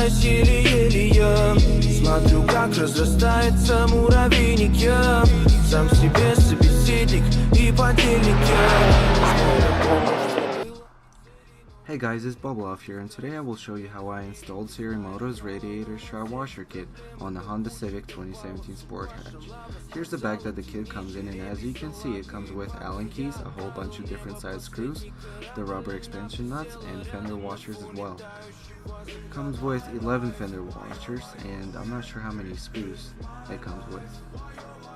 еле-еле я смотрю, как разрастается муравейник. Я сам себе собеседник и подельник. Hey guys, it's Bobolov here, and today I will show you how I installed Sirimoto's radiator shower washer kit on the Honda Civic 2017 Sport Hatch. Here's the bag that the kit comes in, and as you can see, it comes with Allen keys, a whole bunch of different size screws, the rubber expansion nuts, and fender washers as well. Comes with 11 fender washers, and I'm not sure how many screws it comes with.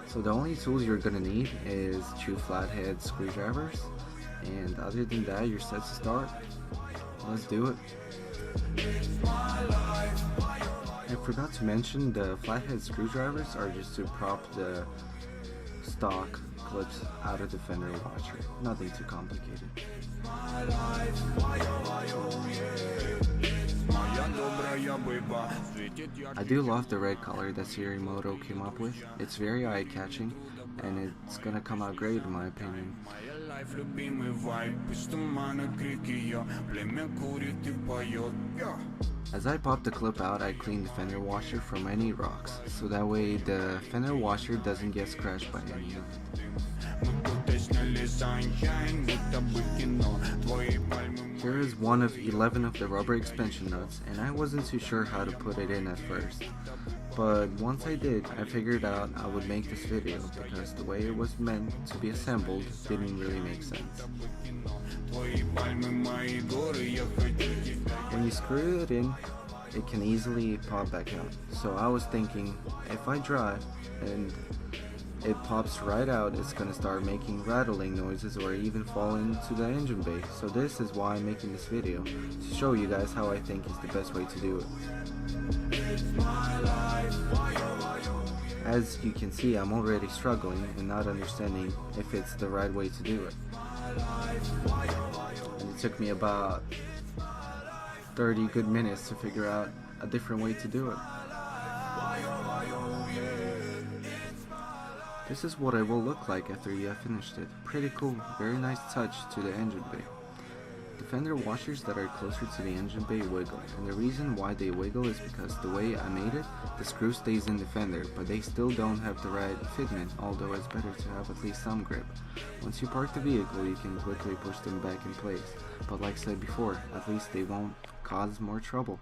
So the only tools you're gonna need is 2 flathead screwdrivers, and other than that, you're set to start. Let's do it. I forgot to mention the flathead screwdrivers are just to prop the stock clips out of the fender washer. Nothing too complicated. I do love the red color that Sirimoto came up with. It's very eye-catching, and it's gonna come out great in my opinion. As I pop the clip out, I clean the fender washer from any rocks, so that way the fender washer doesn't get scratched by any of it. Here is one of 11 of the rubber expansion nuts, and I wasn't too sure how to put it in at first. But once I did, I figured out I would make this video because the way it was meant to be assembled didn't really make sense. When you screw it in, it can easily pop back out. So I was thinking, if I drive and it pops right out, it's gonna start making rattling noises or even fall into the engine bay. So this is why I'm making this video, to show you guys how I think is the best way to do it. As you can see, I'm already struggling and not understanding if it's the right way to do it. And it took me about 30 good minutes to figure out a different way to do it. This is what it will look like after you have finished it. Pretty cool, very nice touch to the engine bay. The fender washers that are closer to the engine bay wiggle, and the reason why they wiggle is because the way I made it, the screw stays in the fender, but they still don't have the right fitment, although it's better to have at least some grip. Once you park the vehicle, you can quickly push them back in place, but like I said before, at least they won't cause more trouble.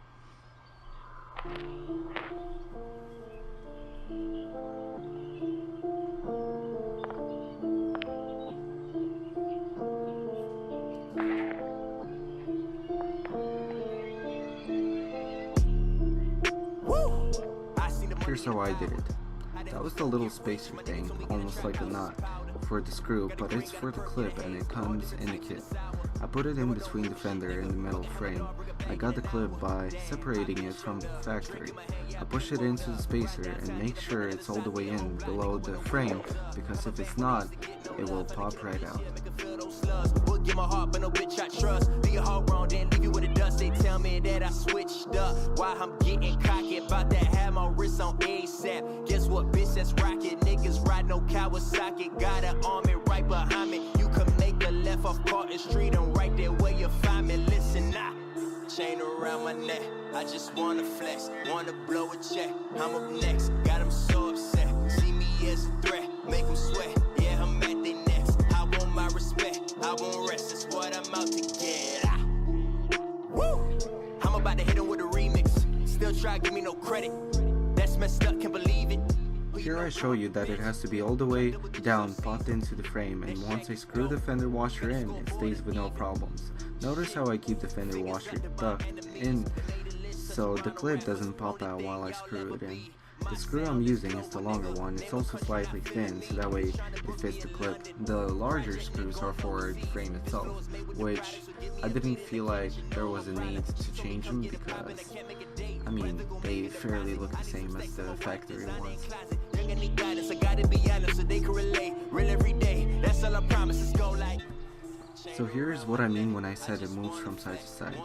Here's how I did it. That was the little spacer thing, almost like a nut for the screw, but it's for the clip and it comes in the kit. I put it in between the fender and the metal frame. I got the clip by separating it from the factory. I push it into the spacer and make sure it's all the way in below the frame, because if it's not, it will pop right out. Give my heart, but no bitch I trust. Leave your heart wrong, then leave you with the dust. They tell me that I switched up. Why I'm getting cocky about that, have my wrist on ASAP. Guess what, bitch, that's rocket. Niggas ride no Kawasaki. Got an army right behind me. You can make a left off Carter Street and right there where you find me. Listen, chain around my neck. I just wanna flex, wanna blow a check. I'm up next, got them so upset. See me as a threat, make them sweat. Yeah, I'm at their next. I want my respect, I won't rest. That's what I'm out to get. Woo! I'm about to hit them with a remix. Still try to give me no credit. That's messed up, can't believe it. Here I show you that it has to be all the way down, popped into the frame, and once I screw the fender washer in, it stays with no problems. Notice how I keep the fender washer tucked in so the clip doesn't pop out while I screw it in. The screw I'm using is the longer one. It's also slightly thin, so that way it fits the clip. The larger screws are for the frame itself, which I didn't feel like there was a need to change them because, I mean, they fairly look the same as the factory ones. So here's what I mean when I said it moves from side to side.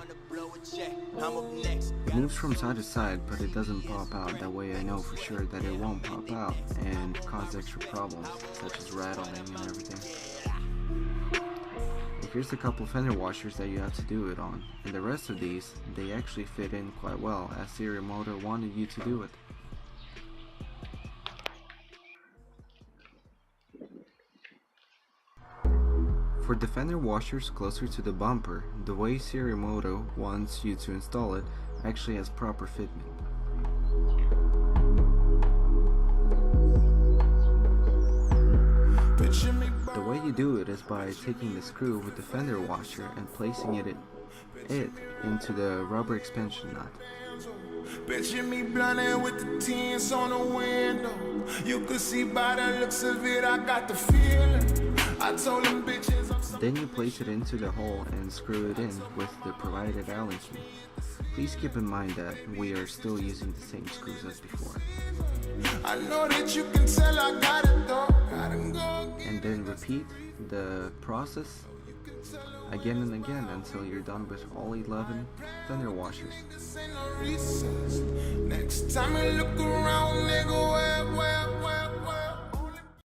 It moves from side to side, but it doesn't pop out. That way I know for sure that it won't pop out and cause extra problems, such as rattling and everything. Here's a couple fender washers that you have to do it on, and the rest of these, they actually fit in quite well as Sirimoto wanted you to do it. For the fender washers closer to the bumper, the way Sirimoto wants you to install it actually has proper fitment. The way you do it is by taking the screw with the fender washer and placing it into the rubber expansion nut. Picture me blinded with the tints on the window. You could see by the looks of it, I got the feeling. I told them bitches I'm so. Then you place it into the hole and screw it in with the provided Allen key. Please keep in mind that we are still using the same screws as before. I know that you can tell I got it though. And then repeat the process again and again until you're done with all 11 fender washers. Next time you look around, nigga, where